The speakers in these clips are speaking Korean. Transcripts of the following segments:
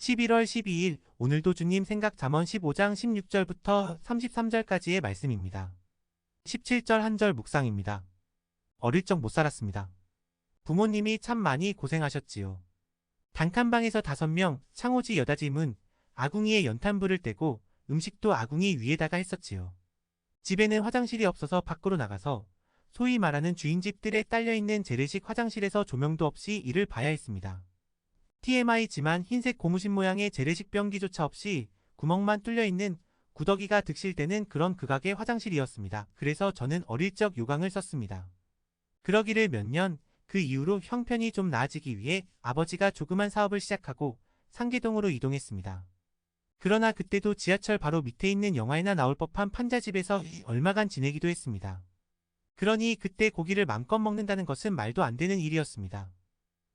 11월 12일 오늘도 주님 생각 잠언 15장 16절부터 33절까지의 말씀입니다. 17절 한 절 묵상입니다. 어릴 적 못 살았습니다. 부모님이 참 많이 고생하셨지요. 단칸방에서 5명, 창호지 여다짐은 아궁이에 연탄불을 떼고 음식도 아궁이 위에다가 했었지요. 집에는 화장실이 없어서 밖으로 나가서 소위 말하는 주인집들에 딸려있는 재래식 화장실에서 조명도 없이 일을 봐야 했습니다. TMI지만 흰색 고무신 모양의 재래식 변기조차 없이 구멍만 뚫려있는 구더기가 득실되는 그런 극악의 화장실이었습니다. 그래서 저는 어릴 적 요강을 썼습니다. 그러기를 몇 년, 그 이후로 형편이 좀 나아지기 위해 아버지가 조그만 사업을 시작하고 상계동으로 이동했습니다. 그러나 그때도 지하철 바로 밑에 있는 영화에나 나올 법한 판자집에서 얼마간 지내기도 했습니다. 그러니 그때 고기를 맘껏 먹는다는 것은 말도 안 되는 일이었습니다.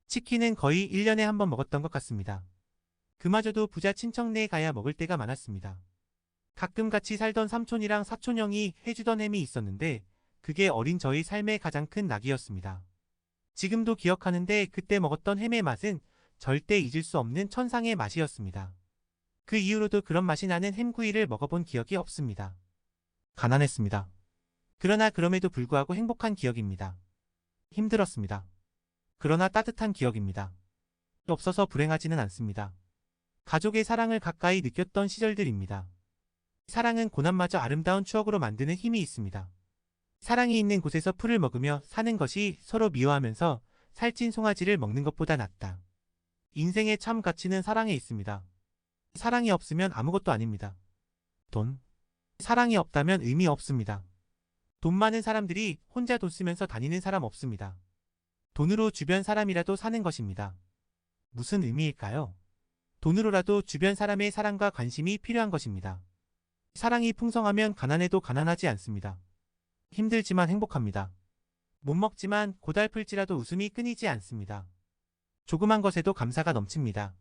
치킨은 거의 1년에 한 번 먹었던 것 같습니다. 그마저도 부자 친척네에 가야 먹을 때가 많았습니다. 가끔 같이 살던 삼촌이랑 사촌 형이 해주던 햄이 있었는데 그게 어린 저희 삶의 가장 큰 낙이었습니다. 지금도 기억하는데 그때 먹었던 햄의 맛은 절대 잊을 수 없는 천상의 맛이었습니다. 그 이후로도 그런 맛이 나는 햄구이를 먹어본 기억이 없습니다. 가난했습니다. 그러나 그럼에도 불구하고 행복한 기억입니다. 힘들었습니다. 그러나 따뜻한 기억입니다. 없어서 불행하지는 않습니다. 가족의 사랑을 가까이 느꼈던 시절들입니다. 사랑은 고난마저 아름다운 추억으로 만드는 힘이 있습니다. 사랑이 있는 곳에서 풀을 먹으며 사는 것이 서로 미워하면서 살찐 송아지를 먹는 것보다 낫다. 인생의 참 가치는 사랑에 있습니다. 사랑이 없으면 아무것도 아닙니다. 돈. 사랑이 없다면 의미 없습니다. 돈 많은 사람들이 혼자 돈 쓰면서 다니는 사람 없습니다. 돈으로 주변 사람이라도 사는 것입니다. 무슨 의미일까요? 돈으로라도 주변 사람의 사랑과 관심이 필요한 것입니다. 사랑이 풍성하면 가난해도 가난하지 않습니다. 힘들지만 행복합니다. 못 먹지만 고달플지라도 웃음이 끊이지 않습니다. 조그만 것에도 감사가 넘칩니다.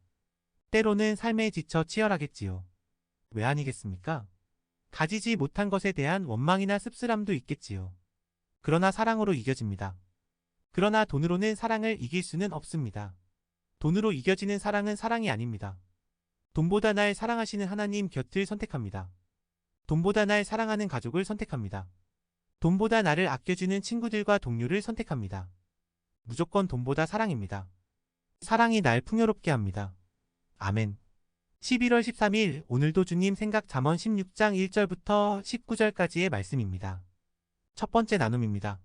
때로는 삶에 지쳐 치열하겠지요. 왜 아니겠습니까? 가지지 못한 것에 대한 원망이나 씁쓸함도 있겠지요. 그러나 사랑으로 이겨집니다. 그러나 돈으로는 사랑을 이길 수는 없습니다. 돈으로 이겨지는 사랑은 사랑이 아닙니다. 돈보다 날 사랑하시는 하나님 곁을 선택합니다. 돈보다 날 사랑하는 가족을 선택합니다. 돈보다 나를 아껴주는 친구들과 동료를 선택합니다. 무조건 돈보다 사랑입니다. 사랑이 날 풍요롭게 합니다. 아멘. 11월 13일 오늘도 주님 생각 잠언 16장 1절부터 19절까지의 말씀입니다. 첫 번째 나눔입니다.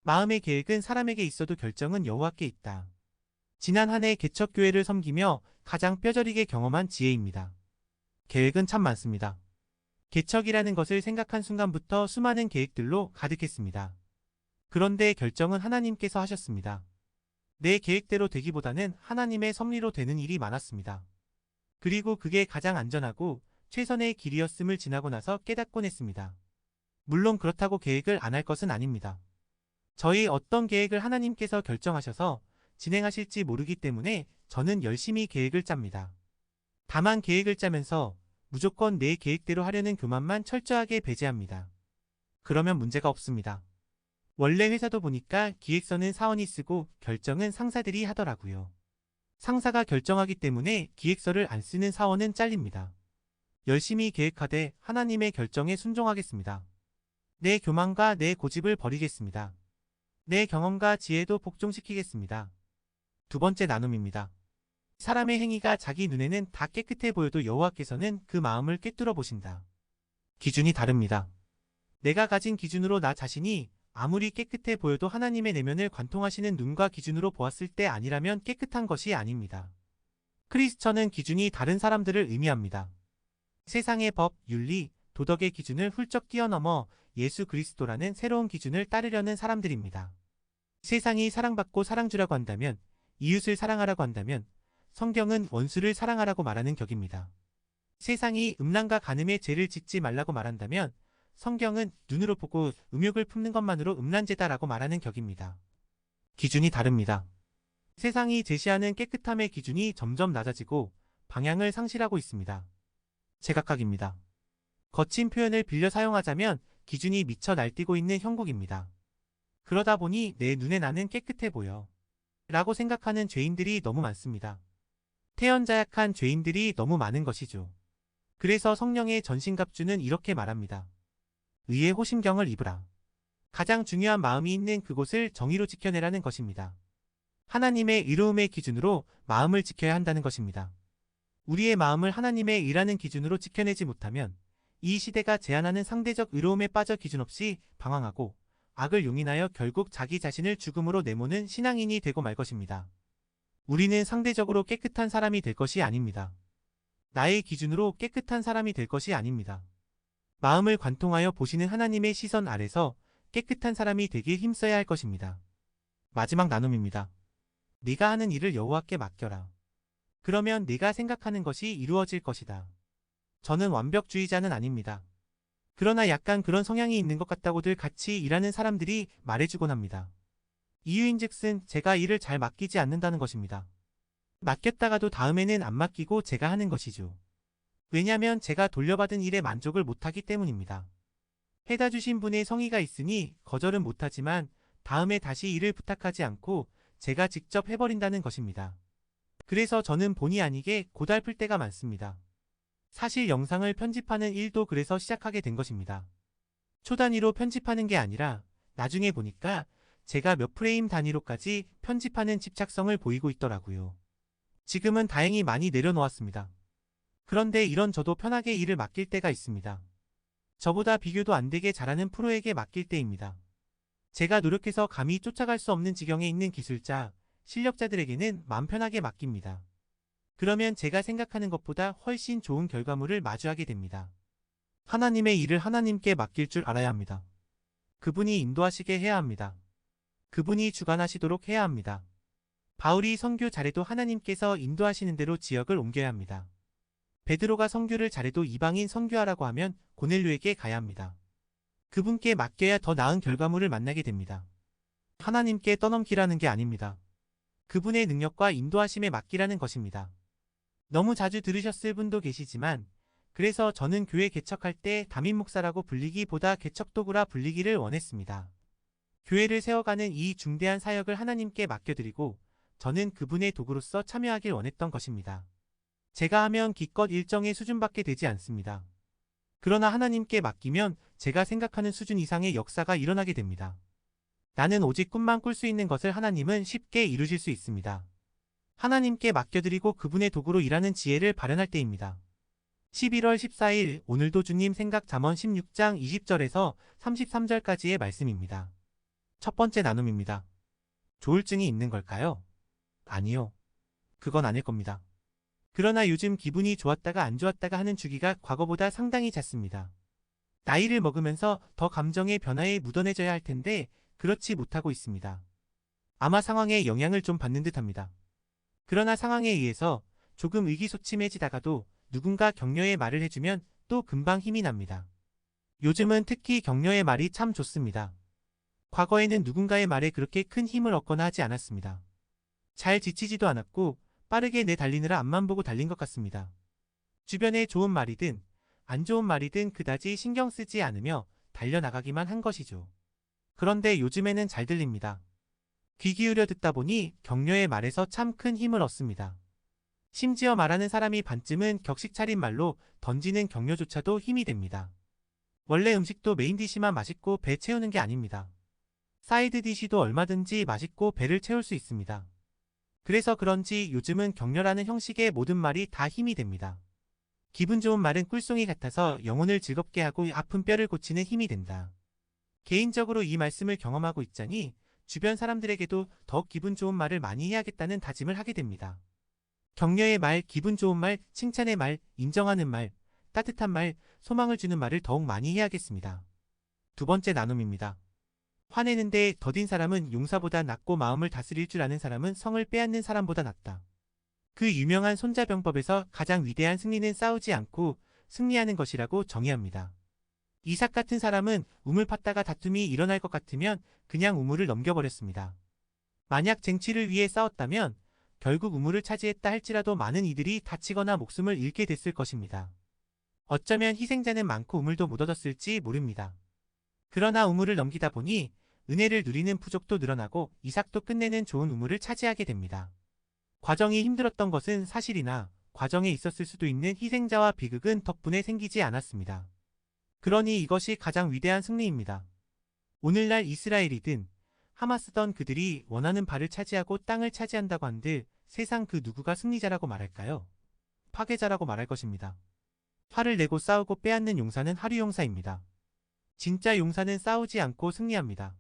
마음의 계획은 사람에게 있어도 결정은 여호와께 있다. 지난 한 해 개척교회를 섬기며 가장 뼈저리게 경험한 지혜입니다. 계획은 참 많습니다. 개척이라는 것을 생각한 순간부터 수많은 계획들로 가득했습니다. 그런데 결정은 하나님께서 하셨습니다. 내 계획대로 되기보다는 하나님의 섭리로 되는 일이 많았습니다. 그리고 그게 가장 안전하고 최선의 길이었음을 지나고 나서 깨닫곤 했습니다. 물론 그렇다고 계획을 안 할 것은 아닙니다. 저희 어떤 계획을 하나님께서 결정하셔서 진행하실지 모르기 때문에 저는 열심히 계획을 짭니다. 다만 계획을 짜면서 무조건 내 계획대로 하려는 교만만 철저하게 배제합니다. 그러면 문제가 없습니다. 원래 회사도 보니까 기획서는 사원이 쓰고 결정은 상사들이 하더라고요. 상사가 결정하기 때문에 기획서를 안 쓰는 사원은 잘립니다. 열심히 계획하되 하나님의 결정에 순종하겠습니다. 내 교만과 내 고집을 버리겠습니다. 내 경험과 지혜도 복종시키겠습니다. 두 번째 나눔입니다. 사람의 행위가 자기 눈에는 다 깨끗해 보여도 여호와께서는 그 마음을 꿰뚫어 보신다. 기준이 다릅니다. 내가 가진 기준으로 나 자신이 아무리 깨끗해 보여도 하나님의 내면을 관통하시는 눈과 기준으로 보았을 때 아니라면 깨끗한 것이 아닙니다. 크리스천은 기준이 다른 사람들을 의미합니다. 세상의 법, 윤리, 도덕의 기준을 훌쩍 뛰어넘어 예수 그리스도라는 새로운 기준을 따르려는 사람들입니다. 세상이 사랑받고 사랑주라고 한다면, 이웃을 사랑하라고 한다면 성경은 원수를 사랑하라고 말하는 격입니다. 세상이 음란과 간음의 죄를 짓지 말라고 말한다면 성경은 눈으로 보고 음욕을 품는 것만으로 음란죄다라고 말하는 격입니다. 기준이 다릅니다. 세상이 제시하는 깨끗함의 기준이 점점 낮아지고 방향을 상실하고 있습니다. 제각각입니다. 거친 표현을 빌려 사용하자면 기준이 미쳐 날뛰고 있는 형국입니다. 그러다 보니 내 눈에 나는 깨끗해 보여 라고 생각하는 죄인들이 너무 많습니다. 태연자약한 죄인들이 너무 많은 것이죠. 그래서 성령의 전신갑주는 이렇게 말합니다. 의의 호심경을 입으라. 가장 중요한 마음이 있는 그곳을 정의로 지켜내라는 것입니다. 하나님의 의로움의 기준으로 마음을 지켜야 한다는 것입니다. 우리의 마음을 하나님의 의라는 기준으로 지켜내지 못하면 이 시대가 제안하는 상대적 의로움에 빠져 기준 없이 방황하고 악을 용인하여 결국 자기 자신을 죽음으로 내모는 신앙인이 되고 말 것입니다. 우리는 상대적으로 깨끗한 사람이 될 것이 아닙니다. 나의 기준으로 깨끗한 사람이 될 것이 아닙니다. 마음을 관통하여 보시는 하나님의 시선 아래서 깨끗한 사람이 되길 힘써야 할 것입니다. 마지막 나눔입니다. 네가 하는 일을 여호와께 맡겨라. 그러면 네가 생각하는 것이 이루어질 것이다. 저는 완벽주의자는 아닙니다. 그러나 약간 그런 성향이 있는 것 같다고들 같이 일하는 사람들이 말해주곤 합니다. 이유인즉슨 제가 일을 잘 맡기지 않는다는 것입니다. 맡겼다가도 다음에는 안 맡기고 제가 하는 것이죠. 왜냐하면 제가 돌려받은 일에 만족을 못하기 때문입니다. 해다 주신 분의 성의가 있으니 거절은 못하지만 다음에 다시 일을 부탁하지 않고 제가 직접 해버린다는 것입니다. 그래서 저는 본의 아니게 고달플 때가 많습니다. 사실 영상을 편집하는 일도 그래서 시작하게 된 것입니다. 초 단위로 편집하는 게 아니라 나중에 보니까 제가 몇 프레임 단위로까지 편집하는 집착성을 보이고 있더라고요. 지금은 다행히 많이 내려놓았습니다. 그런데 이런 저도 편하게 일을 맡길 때가 있습니다. 저보다 비교도 안 되게 잘하는 프로에게 맡길 때입니다. 제가 노력해서 감히 쫓아갈 수 없는 지경에 있는 기술자, 실력자들에게는 마음 편하게 맡깁니다. 그러면 제가 생각하는 것보다 훨씬 좋은 결과물을 마주하게 됩니다. 하나님의 일을 하나님께 맡길 줄 알아야 합니다. 그분이 인도하시게 해야 합니다. 그분이 주관하시도록 해야 합니다. 바울이 선교 잘해도 하나님께서 인도하시는 대로 지역을 옮겨야 합니다. 베드로가 선교를 잘해도 이방인 선교하라고 하면 고넬료에게 가야 합니다. 그분께 맡겨야 더 나은 결과물을 만나게 됩니다. 하나님께 떠넘기라는 게 아닙니다. 그분의 능력과 인도하심에 맡기라는 것입니다. 너무 자주 들으셨을 분도 계시지만 그래서 저는 교회 개척할 때 담임 목사라고 불리기보다 개척도구라 불리기를 원했습니다. 교회를 세워가는 이 중대한 사역을 하나님께 맡겨드리고 저는 그분의 도구로서 참여하길 원했던 것입니다. 제가 하면 기껏 일정의 수준밖에 되지 않습니다. 그러나 하나님께 맡기면 제가 생각하는 수준 이상의 역사가 일어나게 됩니다. 나는 오직 꿈만 꿀 수 있는 것을 하나님은 쉽게 이루실 수 있습니다. 하나님께 맡겨드리고 그분의 도구로 일하는 지혜를 발현할 때입니다. 11월 14일 오늘도 주님 생각 잠언 16장 20절에서 33절까지의 말씀입니다. 첫 번째 나눔입니다. 조울증이 있는 걸까요? 아니요. 그건 아닐 겁니다. 그러나 요즘 기분이 좋았다가 안 좋았다가 하는 주기가 과거보다 상당히 잦습니다. 나이를 먹으면서 더 감정의 변화에 묻어내져야 할 텐데 그렇지 못하고 있습니다. 아마 상황에 영향을 좀 받는 듯합니다. 그러나 상황에 의해서 조금 의기소침해지다가도 누군가 격려의 말을 해주면 또 금방 힘이 납니다. 요즘은 특히 격려의 말이 참 좋습니다. 과거에는 누군가의 말에 그렇게 큰 힘을 얻거나 하지 않았습니다. 잘 지치지도 않았고 빠르게 내달리느라 앞만 보고 달린 것 같습니다. 주변에 좋은 말이든 안 좋은 말이든 그다지 신경 쓰지 않으며 달려나가기만 한 것이죠. 그런데 요즘에는 잘 들립니다. 귀 기울여 듣다 보니 격려의 말에서 참 큰 힘을 얻습니다. 심지어 말하는 사람이 반쯤은 격식 차린 말로 던지는 격려조차도 힘이 됩니다. 원래 음식도 메인 디시만 맛있고 배 채우는 게 아닙니다. 사이드 디시도 얼마든지 맛있고 배를 채울 수 있습니다. 그래서 그런지 요즘은 격려라는 형식의 모든 말이 다 힘이 됩니다. 기분 좋은 말은 꿀송이 같아서 영혼을 즐겁게 하고 아픈 뼈를 고치는 힘이 된다. 개인적으로 이 말씀을 경험하고 있자니 주변 사람들에게도 더 기분 좋은 말을 많이 해야겠다는 다짐을 하게 됩니다. 격려의 말, 기분 좋은 말, 칭찬의 말, 인정하는 말, 따뜻한 말, 소망을 주는 말을 더욱 많이 해야겠습니다. 두 번째 나눔입니다. 화내는데 더딘 사람은 용사보다 낫고 마음을 다스릴 줄 아는 사람은 성을 빼앗는 사람보다 낫다. 그 유명한 손자병법에서 가장 위대한 승리는 싸우지 않고 승리하는 것이라고 정의합니다. 이삭 같은 사람은 우물 팠다가 다툼이 일어날 것 같으면 그냥 우물을 넘겨버렸습니다. 만약 쟁취를 위해 싸웠다면 결국 우물을 차지했다 할지라도 많은 이들이 다치거나 목숨을 잃게 됐을 것입니다. 어쩌면 희생자는 많고 우물도 못 얻었을지 모릅니다. 그러나 우물을 넘기다 보니 은혜를 누리는 부족도 늘어나고 이삭도 끝내는 좋은 우물을 차지하게 됩니다. 과정이 힘들었던 것은 사실이나 과정에 있었을 수도 있는 희생자와 비극은 덕분에 생기지 않았습니다. 그러니 이것이 가장 위대한 승리입니다. 오늘날 이스라엘이든 하마스던 그들이 원하는 바를 차지하고 땅을 차지한다고 한들 세상 그 누구가 승리자라고 말할까요? 파괴자라고 말할 것입니다. 화를 내고 싸우고 빼앗는 용사는 하류 용사입니다. 진짜 용사는 싸우지 않고 승리합니다.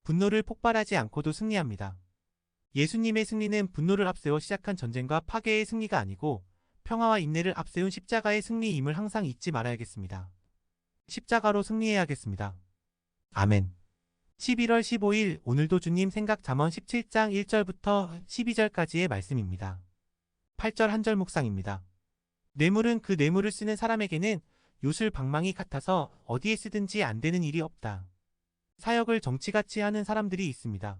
분노를 폭발하지 않고도 승리합니다. 예수님의 승리는 분노를 앞세워 시작한 전쟁과 파괴의 승리가 아니고 평화와 인내를 앞세운 십자가의 승리임을 항상 잊지 말아야겠습니다. 십자가로 승리해야겠습니다. 아멘. 11월 15일 오늘도 주님 생각 잠언 17장 1절부터 12절까지의 말씀입니다. 8절 한 절 묵상입니다. 뇌물은 그 뇌물을 쓰는 사람에게는 요술 방망이 같아서 어디에 쓰든지 안 되는 일이 없다. 사역을 정치같이 하는 사람들이 있습니다.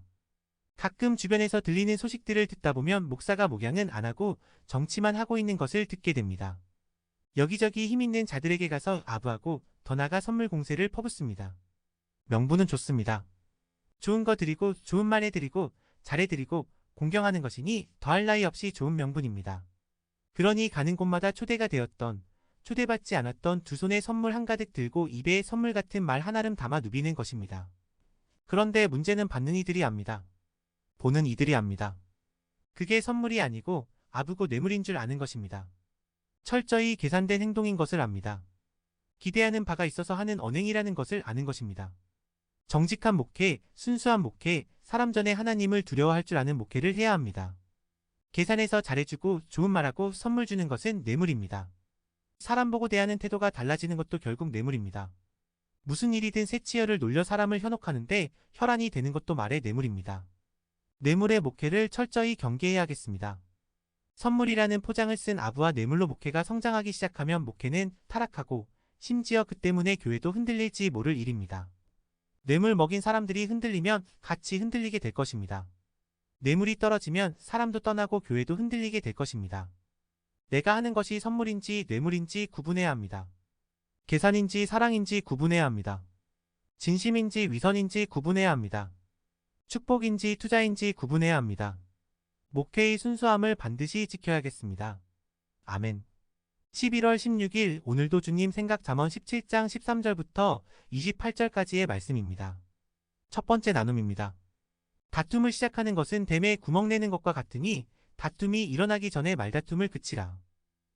가끔 주변에서 들리는 소식들을 듣다 보면 목사가 목양은 안 하고 정치만 하고 있는 것을 듣게 됩니다. 여기저기 힘있는 자들에게 가서 아부하고 더 나아가 선물 공세를 퍼붓습니다. 명분은 좋습니다. 좋은 거 드리고 좋은 말 해드리고 잘해드리고 공경하는 것이니 더할 나위 없이 좋은 명분입니다. 그러니 가는 곳마다 초대가 되었던 초대받지 않았던 두 손에 선물 한가득 들고 입에 선물 같은 말 한아름 담아 누비는 것입니다. 그런데 문제는 받는 이들이 압니다. 보는 이들이 압니다. 그게 선물이 아니고 아부고 뇌물인 줄 아는 것입니다. 철저히 계산된 행동인 것을 압니다. 기대하는 바가 있어서 하는 언행이라는 것을 아는 것입니다. 정직한 목회, 순수한 목회, 사람 전에 하나님을 두려워할 줄 아는 목회를 해야 합니다. 계산해서 잘해주고 좋은 말하고 선물 주는 것은 뇌물입니다. 사람 보고 대하는 태도가 달라지는 것도 결국 뇌물입니다. 무슨 일이든 새치열을 놀려 사람을 현혹하는데 혈안이 되는 것도 말의 뇌물입니다. 뇌물의 목회를 철저히 경계해야겠습니다. 선물이라는 포장을 쓴 아부와 뇌물로 목회가 성장하기 시작하면 목회는 타락하고 심지어 그 때문에 교회도 흔들릴지 모를 일입니다. 뇌물 먹인 사람들이 흔들리면 같이 흔들리게 될 것입니다. 뇌물이 떨어지면 사람도 떠나고 교회도 흔들리게 될 것입니다. 내가 하는 것이 선물인지 뇌물인지 구분해야 합니다. 계산인지 사랑인지 구분해야 합니다. 진심인지 위선인지 구분해야 합니다. 축복인지 투자인지 구분해야 합니다. 목회의 순수함을 반드시 지켜야겠습니다. 아멘. 11월 16일 오늘도 주님 생각 잠언 17장 13절부터 28절까지의 말씀입니다. 첫 번째 나눔입니다. 다툼을 시작하는 것은 댐에 구멍 내는 것과 같으니 다툼이 일어나기 전에 말다툼을 그치라.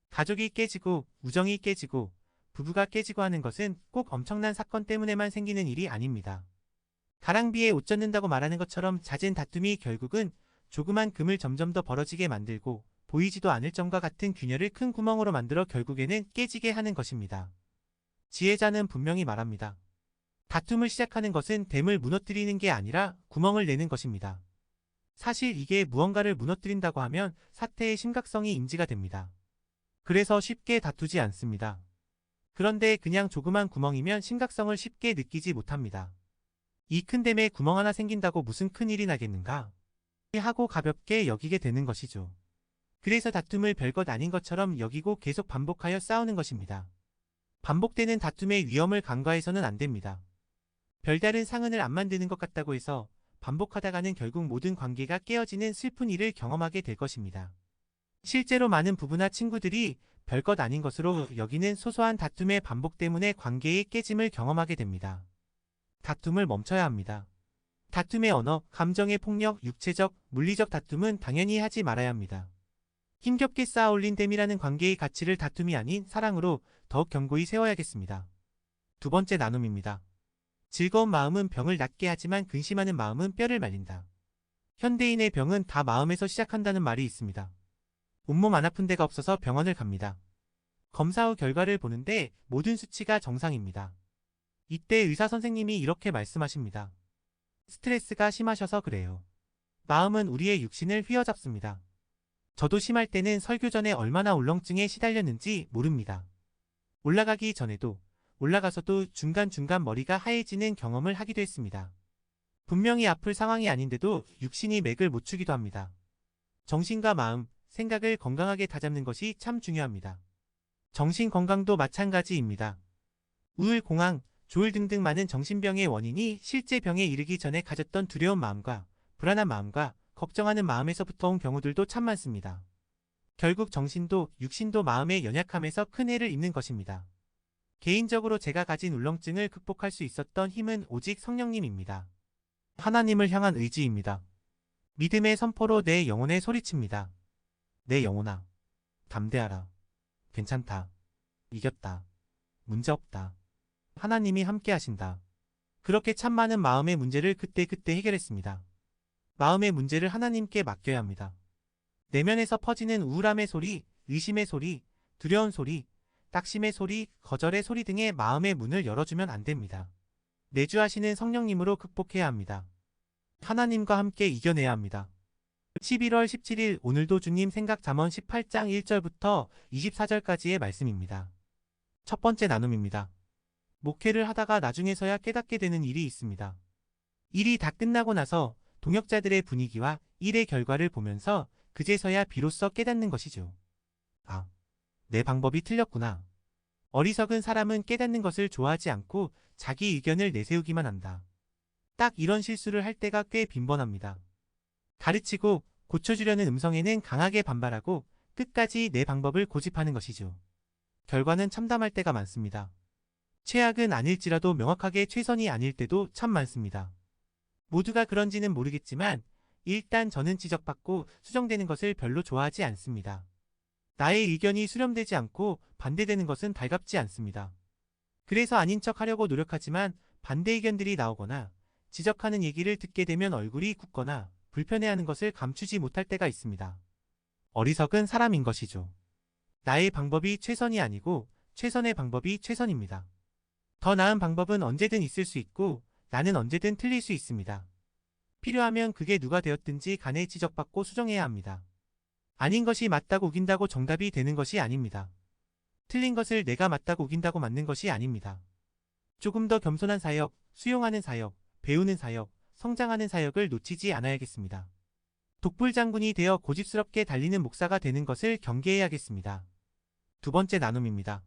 가족이 깨지고 우정이 깨지고 부부가 깨지고 하는 것은 꼭 엄청난 사건 때문에만 생기는 일이 아닙니다. 가랑비에 옷 젖는다고 말하는 것처럼 잦은 다툼이 결국은 조그만 금을 점점 더 벌어지게 만들고 보이지도 않을 점과 같은 균열을 큰 구멍으로 만들어 결국에는 깨지게 하는 것입니다. 지혜자는 분명히 말합니다. 다툼을 시작하는 것은 댐을 무너뜨리는 게 아니라 구멍을 내는 것입니다. 사실 이게 무언가를 무너뜨린다고 하면 사태의 심각성이 인지가 됩니다. 그래서 쉽게 다투지 않습니다. 그런데 그냥 조그만 구멍이면 심각성을 쉽게 느끼지 못합니다. 이 큰 댐에 구멍 하나 생긴다고 무슨 큰일이 나겠는가? 하고 가볍게 여기게 되는 것이죠. 그래서 다툼을 별것 아닌 것처럼 여기고 계속 반복하여 싸우는 것입니다. 반복되는 다툼의 위험을 간과해서는 안 됩니다. 별다른 상흔을 안 만드는 것 같다고 해서 반복하다가는 결국 모든 관계가 깨어지는 슬픈 일을 경험하게 될 것입니다. 실제로 많은 부부나 친구들이 별것 아닌 것으로 여기는 소소한 다툼의 반복 때문에 관계의 깨짐을 경험하게 됩니다. 다툼을 멈춰야 합니다. 다툼의 언어, 감정의 폭력, 육체적, 물리적 다툼은 당연히 하지 말아야 합니다. 힘겹게 쌓아 올린 댐이라는 관계의 가치를 다툼이 아닌 사랑으로 더욱 견고히 세워야겠습니다. 두 번째 나눔입니다. 즐거운 마음은 병을 낫게 하지만 근심하는 마음은 뼈를 말린다. 현대인의 병은 다 마음에서 시작한다는 말이 있습니다. 온몸 안 아픈 데가 없어서 병원을 갑니다. 검사 후 결과를 보는데 모든 수치가 정상입니다. 이때 의사 선생님이 이렇게 말씀하십니다. 스트레스가 심하셔서 그래요. 마음은 우리의 육신을 휘어잡습니다. 저도 심할 때는 설교 전에 얼마나 울렁증에 시달렸는지 모릅니다. 올라가기 전에도 올라가서도 중간중간 머리가 하얘지는 경험을 하기도 했습니다. 분명히 아플 상황이 아닌데도 육신이 맥을 못 추기도 합니다. 정신과 마음, 생각을 건강하게 다잡는 것이 참 중요합니다. 정신 건강도 마찬가지입니다. 우울, 공황, 조울 등등 많은 정신병의 원인이 실제 병에 이르기 전에 가졌던 두려운 마음과 불안한 마음과 걱정하는 마음에서부터 온 경우들도 참 많습니다. 결국 정신도 육신도 마음의 연약함에서 큰 해를 입는 것입니다. 개인적으로 제가 가진 울렁증을 극복할 수 있었던 힘은 오직 성령님입니다. 하나님을 향한 의지입니다. 믿음의 선포로 내 영혼에 소리칩니다. 내 영혼아, 담대하라. 괜찮다. 이겼다. 문제없다. 하나님이 함께 하신다. 그렇게 참 많은 마음의 문제를 그때그때 해결했습니다. 마음의 문제를 하나님께 맡겨야 합니다. 내면에서 퍼지는 우울함의 소리, 의심의 소리, 두려운 소리, 딱심의 소리, 거절의 소리 등의 마음의 문을 열어주면 안 됩니다. 내주하시는 성령님으로 극복해야 합니다. 하나님과 함께 이겨내야 합니다. 11월 17일 오늘도 주님 생각 잠언 18장 1절부터 24절까지의 말씀입니다. 첫 번째 나눔입니다. 목회를 하다가 나중에서야 깨닫게 되는 일이 있습니다. 일이 다 끝나고 나서 동역자들의 분위기와 일의 결과를 보면서 그제서야 비로소 깨닫는 것이죠. 아, 내 방법이 틀렸구나. 어리석은 사람은 깨닫는 것을 좋아하지 않고 자기 의견을 내세우기만 한다. 딱 이런 실수를 할 때가 꽤 빈번합니다. 가르치고 고쳐주려는 음성에는 강하게 반발하고 끝까지 내 방법을 고집하는 것이죠. 결과는 참담할 때가 많습니다. 최악은 아닐지라도 명확하게 최선이 아닐 때도 참 많습니다. 모두가 그런지는 모르겠지만 일단 저는 지적받고 수정되는 것을 별로 좋아하지 않습니다. 나의 의견이 수렴되지 않고 반대되는 것은 달갑지 않습니다. 그래서 아닌 척 하려고 노력하지만 반대 의견들이 나오거나 지적하는 얘기를 듣게 되면 얼굴이 굳거나 불편해하는 것을 감추지 못할 때가 있습니다. 어리석은 사람인 것이죠. 나의 방법이 최선이 아니고 최선의 방법이 최선입니다. 더 나은 방법은 언제든 있을 수 있고 나는 언제든 틀릴 수 있습니다. 필요하면 그게 누가 되었든지 간에 지적받고 수정해야 합니다. 아닌 것이 맞다고 우긴다고 정답이 되는 것이 아닙니다. 틀린 것을 내가 맞다고 우긴다고 맞는 것이 아닙니다. 조금 더 겸손한 사역, 수용하는 사역, 배우는 사역, 성장하는 사역을 놓치지 않아야겠습니다. 독불장군이 되어 고집스럽게 달리는 목사가 되는 것을 경계해야겠습니다. 두 번째 나눔입니다.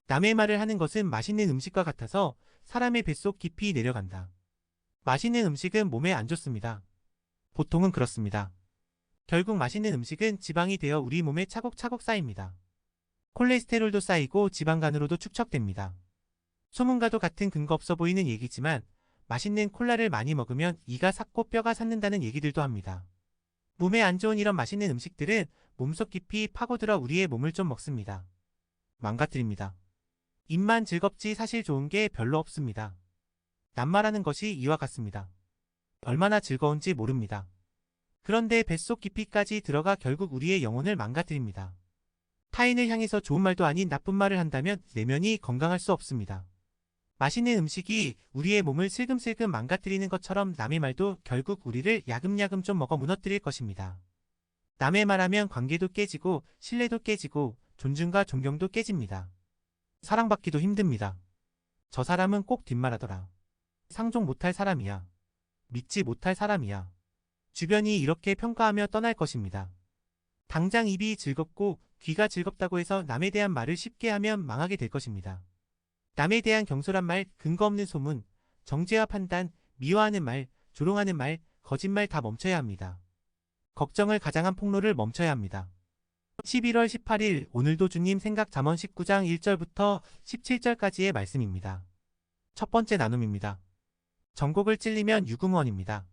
남의 말을 하는 것은 맛있는 음식과 같아서 사람의 뱃속 깊이 내려간다. 맛있는 음식은 몸에 안 좋습니다. 보통은 그렇습니다. 결국 맛있는 음식은 지방이 되어 우리 몸에 차곡차곡 쌓입니다. 콜레스테롤도 쌓이고 지방간으로도 축적됩니다. 소문과도 같은 근거 없어 보이는 얘기지만 맛있는 콜라를 많이 먹으면 이가 삭고 뼈가 삭는다는 얘기들도 합니다. 몸에 안 좋은 이런 맛있는 음식들은 몸속 깊이 파고들어 우리의 몸을 좀 먹습니다. 망가뜨립니다. 입만 즐겁지 사실 좋은 게 별로 없습니다. 낱말하는 것이 이와 같습니다. 얼마나 즐거운지 모릅니다. 그런데 뱃속 깊이까지 들어가 결국 우리의 영혼을 망가뜨립니다. 타인을 향해서 좋은 말도 아닌 나쁜 말을 한다면 내면이 건강할 수 없습니다. 맛있는 음식이 우리의 몸을 슬금슬금 망가뜨리는 것처럼 남의 말도 결국 우리를 야금야금 좀 먹어 무너뜨릴 것입니다. 남의 말하면 관계도 깨지고 신뢰도 깨지고 존중과 존경도 깨집니다. 사랑받기도 힘듭니다. 저 사람은 꼭 뒷말하더라. 상종 못할 사람이야. 믿지 못할 사람이야. 주변이 이렇게 평가하며 떠날 것입니다. 당장 입이 즐겁고 귀가 즐겁다고 해서 남에 대한 말을 쉽게 하면 망하게 될 것입니다. 남에 대한 경솔한 말, 근거 없는 소문, 정죄와 판단, 미워하는 말, 조롱하는 말, 거짓말 다 멈춰야 합니다. 걱정을 가장한 폭로를 멈춰야 합니다. 11월 18일 오늘도 주님 생각 잠언 19장 1절부터 17절까지의 말씀입니다. 첫 번째 나눔입니다. 전곡을 찔리면 유구무원입니다.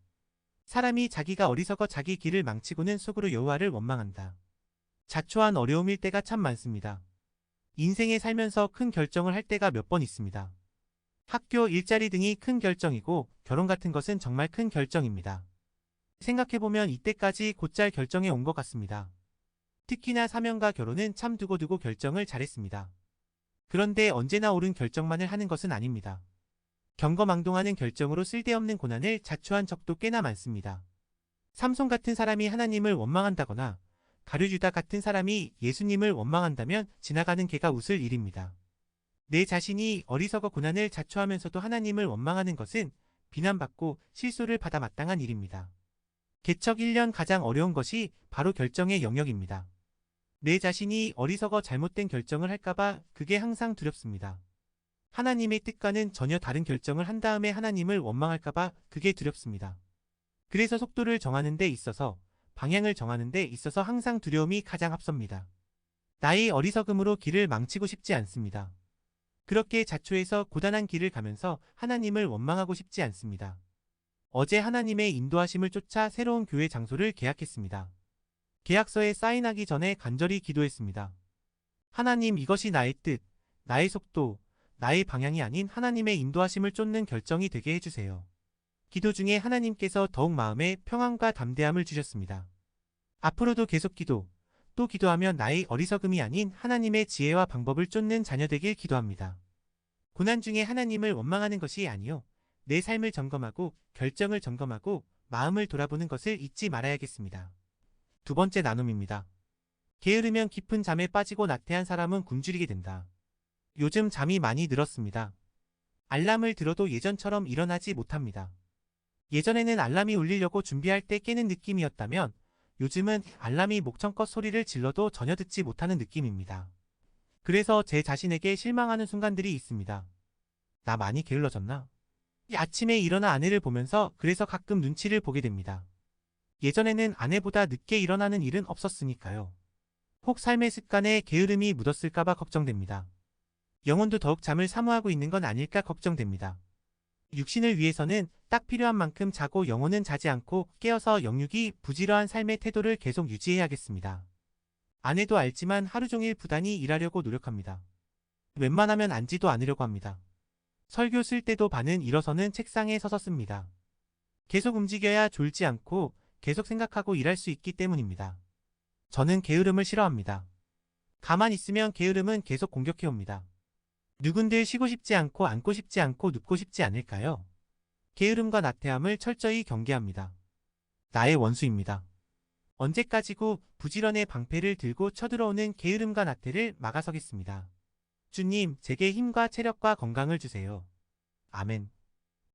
사람이 자기가 어리석어 자기 길을 망치고는 속으로 여호와를 원망한다. 자초한 어려움일 때가 참 많습니다. 인생에 살면서 큰 결정을 할 때가 몇 번 있습니다. 학교, 일자리 등이 큰 결정이고 결혼 같은 것은 정말 큰 결정입니다. 생각해보면 이때까지 곧잘 결정해 온 것 같습니다. 특히나 사명과 결혼은 참 두고두고 결정을 잘했습니다. 그런데 언제나 옳은 결정만을 하는 것은 아닙니다. 경거망동하는 결정으로 쓸데없는 고난을 자초한 적도 꽤나 많습니다. 삼손 같은 사람이 하나님을 원망한다거나 가룟유다 같은 사람이 예수님을 원망한다면 지나가는 개가 웃을 일입니다. 내 자신이 어리석어 고난을 자초하면서도 하나님을 원망하는 것은 비난받고 실소를 받아 마땅한 일입니다. 개척 1년 가장 어려운 것이 바로 결정의 영역입니다. 내 자신이 어리석어 잘못된 결정을 할까봐 그게 항상 두렵습니다. 하나님의 뜻과는 전혀 다른 결정을 한 다음에 하나님을 원망할까봐 그게 두렵습니다. 그래서 속도를 정하는 데 있어서, 방향을 정하는 데 있어서 항상 두려움이 가장 앞섭니다. 나의 어리석음으로 길을 망치고 싶지 않습니다. 그렇게 자초해서 고단한 길을 가면서 하나님을 원망하고 싶지 않습니다. 어제 하나님의 인도하심을 쫓아 새로운 교회 장소를 계약했습니다. 계약서에 사인하기 전에 간절히 기도했습니다. 하나님, 이것이 나의 뜻, 나의 속도, 나의 방향이 아닌 하나님의 인도하심을 쫓는 결정이 되게 해주세요. 기도 중에 하나님께서 더욱 마음에 평안과 담대함을 주셨습니다. 앞으로도 계속 기도, 또 기도하면 나의 어리석음이 아닌 하나님의 지혜와 방법을 쫓는 자녀 되길 기도합니다. 고난 중에 하나님을 원망하는 것이 아니요, 내 삶을 점검하고 결정을 점검하고 마음을 돌아보는 것을 잊지 말아야겠습니다. 두 번째 나눔입니다. 게으르면 깊은 잠에 빠지고 나태한 사람은 굶주리게 된다. 요즘 잠이 많이 늘었습니다. 알람을 들어도 예전처럼 일어나지 못합니다. 예전에는 알람이 울리려고 준비할 때 깨는 느낌이었다면 요즘은 알람이 목청껏 소리를 질러도 전혀 듣지 못하는 느낌입니다. 그래서 제 자신에게 실망하는 순간들이 있습니다. 나 많이 게을러졌나? 아침에 일어나 아내를 보면서 그래서 가끔 눈치를 보게 됩니다. 예전에는 아내보다 늦게 일어나는 일은 없었으니까요. 혹 삶의 습관에 게으름이 묻었을까봐 걱정됩니다. 영혼도 더욱 잠을 사모하고 있는 건 아닐까 걱정됩니다. 육신을 위해서는 딱 필요한 만큼 자고 영혼은 자지 않고 깨어서 영육이 부지런한 삶의 태도를 계속 유지해야겠습니다. 아내도 알지만 하루 종일 부단히 일하려고 노력합니다. 웬만하면 앉지도 않으려고 합니다. 설교 쓸 때도 반은 일어서는 책상에 서서 씁니다. 계속 움직여야 졸지 않고 계속 생각하고 일할 수 있기 때문입니다. 저는 게으름을 싫어합니다. 가만히 있으면 게으름은 계속 공격해옵니다. 누군들 쉬고 싶지 않고 앉고 싶지 않고 눕고 싶지 않을까요? 게으름과 나태함을 철저히 경계합니다. 나의 원수입니다. 언제까지고 부지런의 방패를 들고 쳐들어오는 게으름과 나태를 막아서겠습니다. 주님, 제게 힘과 체력과 건강을 주세요. 아멘.